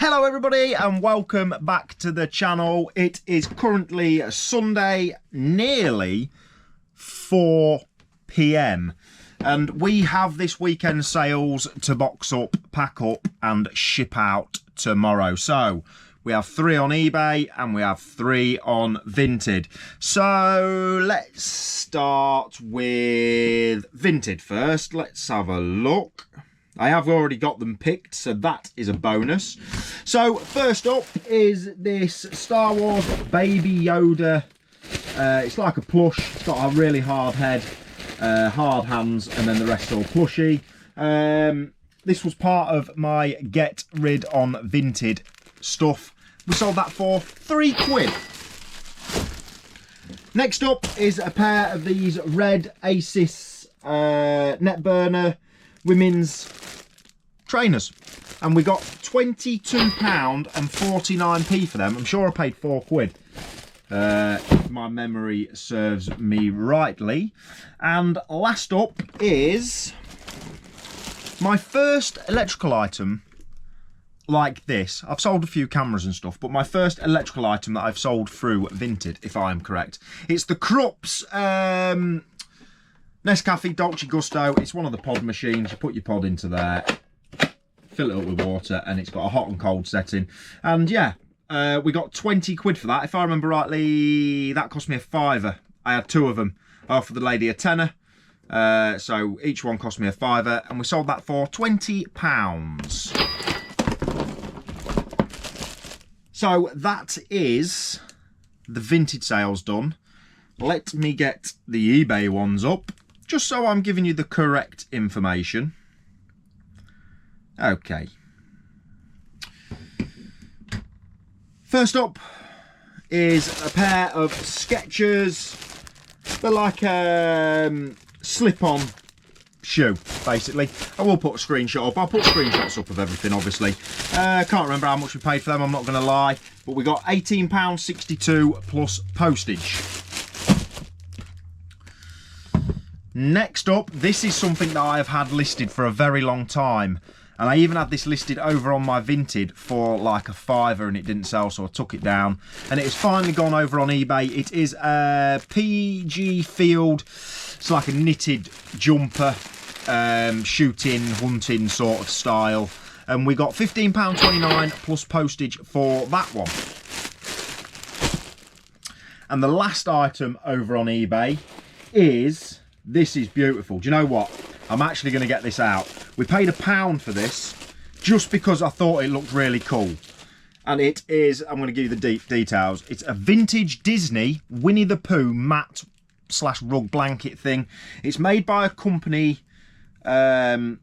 Hello everybody and welcome back to the channel. It is currently Sunday, nearly 4 p.m. and we have this weekend sales to box up, pack up and ship out tomorrow. So we have 3 on eBay and we have 3 on Vinted. So let's start with Vinted first. Let's have a look. I have already got them picked, so that is a bonus. So first up is this Star Wars Baby Yoda. It's like a plush. It's got a really hard head, hard hands, and then the rest all plushy. This was part of my get rid on Vinted stuff. We sold that for £3. Next up is a pair of these red Asis net burner women's trainers, and we got £22.49 for them. I'm sure I paid £4 if my memory serves me rightly. And last up is my first electrical item like this. I've sold a few cameras and stuff, but my first electrical item that I've sold through Vinted, if I am correct. It's the Krups Nescafe Dolce Gusto. It's one of the pod machines. You put your pod into there, fill it up with water, and it's got a hot and cold setting. And yeah, we got £20 for that. If I remember rightly, that cost me a £5. I had 2 of them. I offered the lady a tenner. So each one cost me a £5, and we sold that for £20. So that is the Vinted sales done. Let me get the eBay ones up, just so I'm giving you the correct information. Okay. First up is a pair of Skechers. They're like a slip-on shoe, basically. I will put a screenshot up. I'll put screenshots up of everything, obviously. Can't remember how much we paid for them, I'm not going to lie. But we got £18.62 plus postage. Next up, this is something that I have had listed for a very long time. And I even had this listed over on my Vinted for like a £5 and it didn't sell, so I took it down. And it has finally gone over on eBay. It is a PG Field. It's like a knitted jumper, shooting, hunting sort of style. And we got £15.29 plus postage for that one. And the last item over on eBay is... This is beautiful. Do you know what? I'm actually going to get this out. We paid £1 for this just because I thought it looked really cool. And it is, I'm going to give you the details. It's a vintage Disney Winnie the Pooh mat / rug blanket thing. It's made by a company called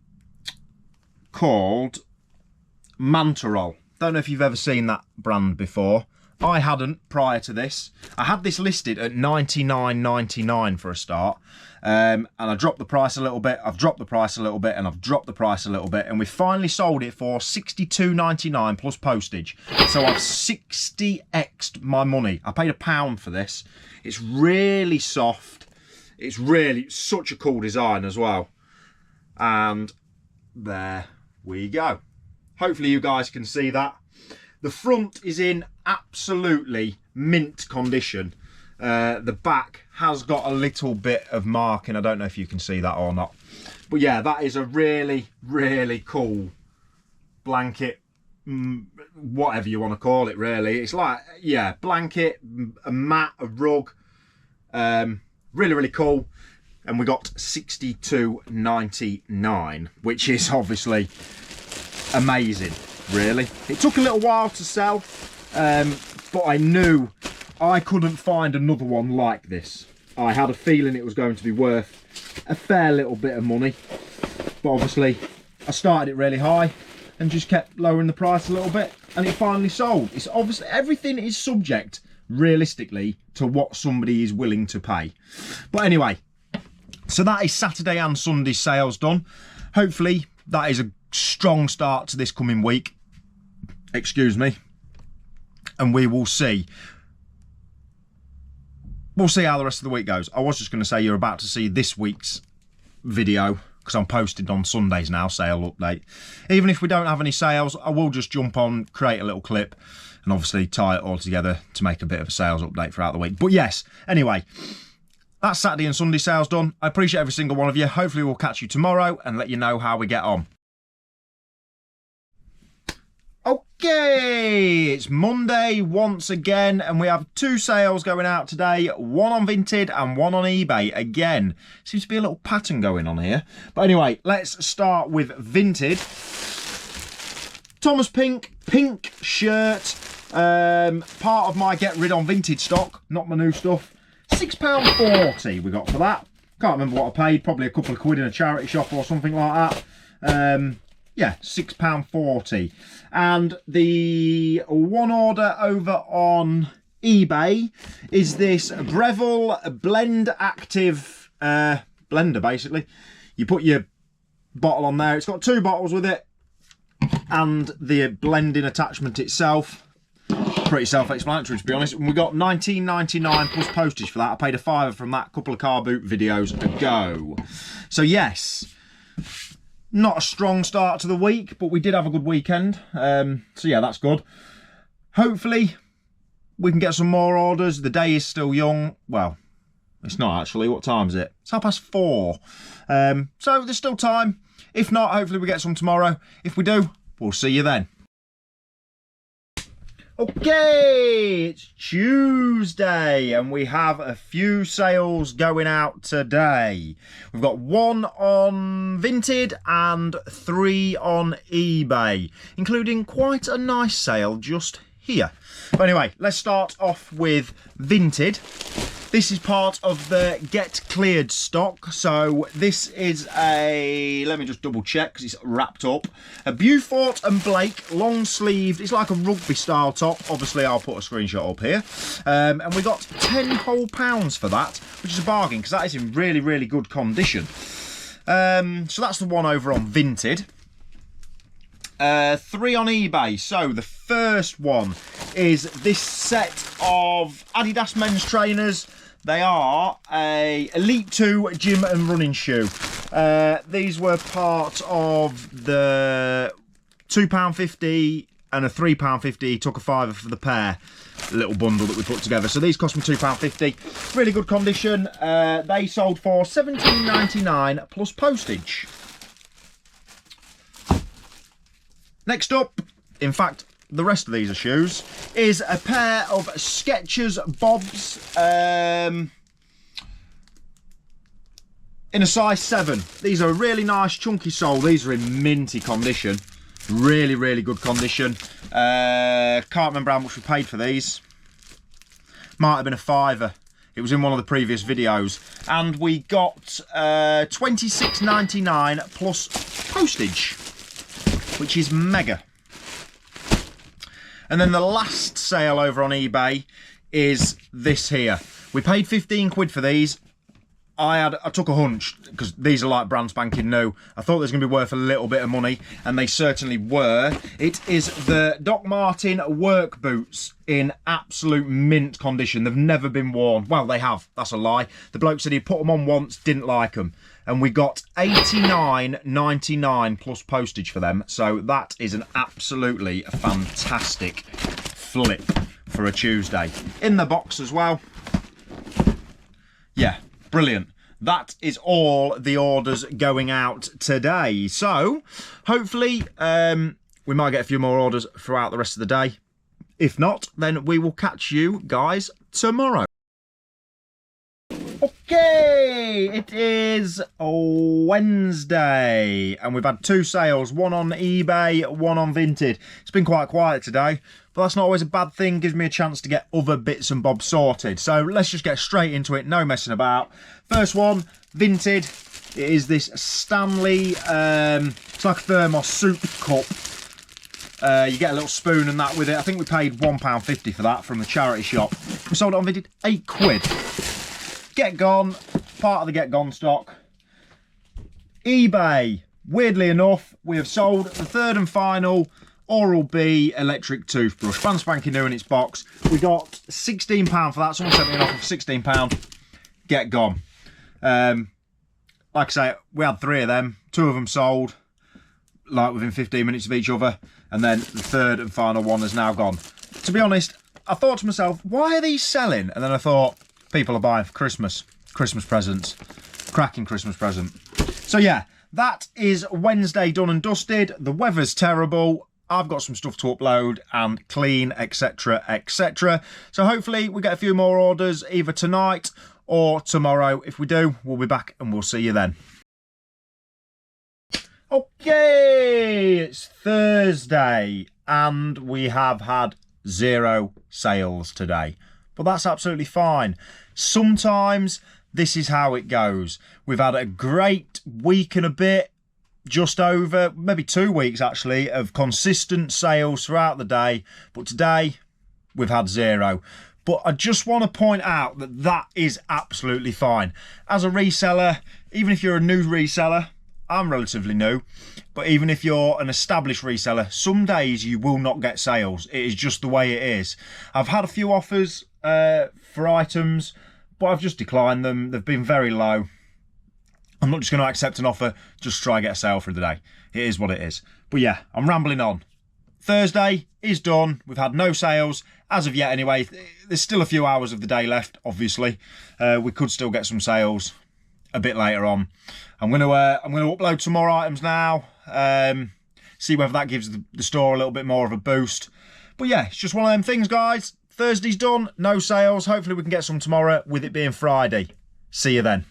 Mantarol. Don't know if you've ever seen that brand before. I hadn't prior to this. I had this listed at $99.99 for a start. And I dropped the price a little bit, I've dropped the price a little bit, and I've dropped the price a little bit, and we finally sold it for $62.99 plus postage. So I've 60x'd my money. I paid £1 for this. It's really soft. It's really such a cool design as well. And there we go. Hopefully you guys can see that. The front is in absolutely mint condition. The back has got a little bit of marking. I don't know if you can see that or not. But yeah, that is a really, really cool blanket. Whatever you want to call it, really. It's like, yeah, blanket, a mat, a rug. Really, really cool. And we got $62.99, which is obviously amazing. Really, it took a little while to sell, but I knew I couldn't find another one like this. I had a feeling it was going to be worth a fair little bit of money, but obviously I started it really high and just kept lowering the price a little bit, and it finally sold. It's obviously, everything is subject realistically to what somebody is willing to pay. But anyway, so that is Saturday and Sunday sales done. Hopefully that is a strong start to this coming week. Excuse me. And we will see. We'll see how the rest of the week goes. I was just going to say you're about to see this week's video because I'm posted on Sundays now, sale update. Even if we don't have any sales, I will just jump on, create a little clip, and obviously tie it all together to make a bit of a sales update throughout the week. But yes, anyway, that's Saturday and Sunday sales done. I appreciate every single one of you. Hopefully we'll catch you tomorrow and let you know how we get on. Okay, it's Monday once again, and we have 2 sales going out today, one on Vinted and one on eBay. Again, seems to be a little pattern going on here. But anyway, let's start with Vinted. Thomas pink shirt, part of my get rid on Vinted stock, not my new stuff. £6.40 we got for that. Can't remember what I paid, probably a couple of quid in a charity shop or something like that. Yeah, £6.40. And the one order over on eBay is this Breville Blend Active blender, basically. You put your bottle on there. It's got 2 bottles with it and the blending attachment itself. Pretty self-explanatory, to be honest. And we got £19.99 plus postage for that. I paid a £5 from that couple of car boot videos ago. So yes, not a strong start to the week, but we did have a good weekend. So yeah, that's good. Hopefully we can get some more orders. The day is still young. Well, it's not actually. What time is it? It's 4:30. So there's still time. If not, hopefully we get some tomorrow. If we do, we'll see you then. Okay, it's Tuesday and we have a few sales going out today. We've got 1 on Vinted and 3 on eBay, including quite a nice sale just here. But anyway, let's start off with Vinted. This is part of the Get Cleared stock. So this is a, let me just double check because it's wrapped up. A Beaufort and Blake long sleeved, it's like a rugby style top. Obviously I'll put a screenshot up here. And we got 10 whole pounds for that, which is a bargain because that is in really, really good condition. So that's the one over on Vinted. 3 on eBay. So the first one is this set of Adidas men's trainers. They are a Elite 2 gym and running shoe. These were part of the £2.50 and a £3.50. Took a £5 for the pair. Little bundle that we put together. So these cost me £2.50. Really good condition. They sold for £17.99 plus postage. Next up, in fact, the rest of these are shoes, is a pair of Skechers Bobs in a size 7. These are a really nice chunky sole. These are in minty condition. Really, really good condition. Can't remember how much we paid for these. Might have been a £5. It was in one of the previous videos. And we got £26.99 plus postage, which is mega. And then the last sale over on eBay is this here. We paid 15 quid for these. I took a hunch because these are like brand spanking new. I thought they was going to be worth a little bit of money, and they certainly were. It is the Doc Martin work boots in absolute mint condition. They've never been worn. Well, they have. That's a lie. The bloke said he put them on once, didn't like them. And we got £89.99 plus postage for them. So that is an absolutely fantastic flip for a Tuesday. In the box as well. Yeah, brilliant. That is all the orders going out today. So hopefully we might get a few more orders throughout the rest of the day. If not, then we will catch you guys tomorrow. Okay, it is Wednesday and we've had 2 sales, one on eBay, one on Vinted. It's been quite quiet today, but that's not always a bad thing. Gives me a chance to get other bits and bobs sorted. So let's just get straight into it, no messing about. First one, Vinted. It is this Stanley, it's like a thermos soup cup. You get a little spoon and that with it. I think we paid £1.50 for that from the charity shop. We sold it on Vinted, 8 quid. Get Gone, part of the Get Gone stock. eBay, weirdly enough, we have sold the 3rd and final Oral-B electric toothbrush. Brand spanking new in its box. We got £16 for that. Someone sent me an offer for £16. Get Gone. like I say, we had 3 of them. 2 of them sold, like within 15 minutes of each other. And then the third and final one has now gone. To be honest, I thought to myself, why are these selling? And then I thought, people are buying for Christmas. Christmas presents. Cracking Christmas present. So yeah, that is Wednesday done and dusted. The weather's terrible. I've got some stuff to upload and clean, etc, etc. So hopefully we get a few more orders either tonight or tomorrow. If we do, we'll be back and we'll see you then. Okay, it's Thursday and we have had 0 sales today. But that's absolutely fine. Sometimes this is how it goes. We've had a great week and a bit. Just over, maybe 2 weeks actually, of consistent sales throughout the day. But today, we've had 0. But I just want to point out that that is absolutely fine. As a reseller, even if you're a new reseller, I'm relatively new, but even if you're an established reseller, some days you will not get sales. It is just the way it is. I've had a few offers for items, but I've just declined them. They've been very low. I'm not just going to accept an offer, just try and get a sale for the day. It is what it is. But yeah, I'm rambling on. Thursday is done. We've had no sales as of yet anyway. There's still a few hours of the day left, obviously. We could still get some sales a bit later on. I'm going to upload some more items now. See whether that gives the store a little bit more of a boost. But yeah, it's just one of them things, guys. Thursday's done, no sales. Hopefully we can get some tomorrow with it being Friday. See you then.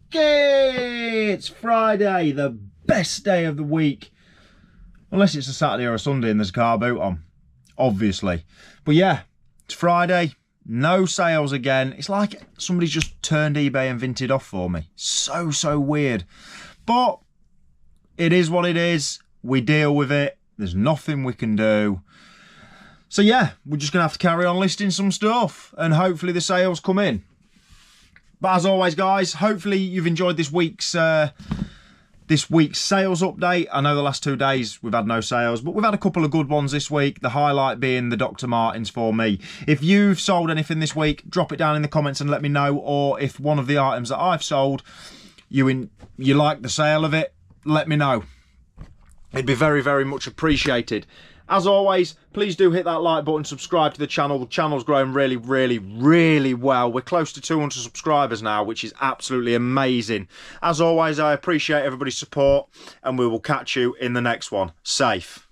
Okay, it's Friday, the best day of the week. Unless it's a Saturday or a Sunday and there's a car boot on, obviously. But yeah, it's Friday, no sales again. It's like somebody's just turned eBay and Vinted off for me. So weird. But it is what it is. We deal with it. There's nothing we can do. So yeah, we're just going to have to carry on listing some stuff and hopefully the sales come in. But as always, guys, hopefully you've enjoyed this week's sales update. I know the last 2 days we've had no sales, but we've had a couple of good ones this week. The highlight being the Dr. Martens for me. If you've sold anything this week, drop it down in the comments and let me know. Or if one of the items that I've sold, you like the sale of it, let me know. It'd be very much appreciated. As always, please do hit that like button, subscribe to the channel. The channel's growing really well. We're close to 200 subscribers now, which is absolutely amazing. As always, I appreciate everybody's support, and we will catch you in the next one. Safe.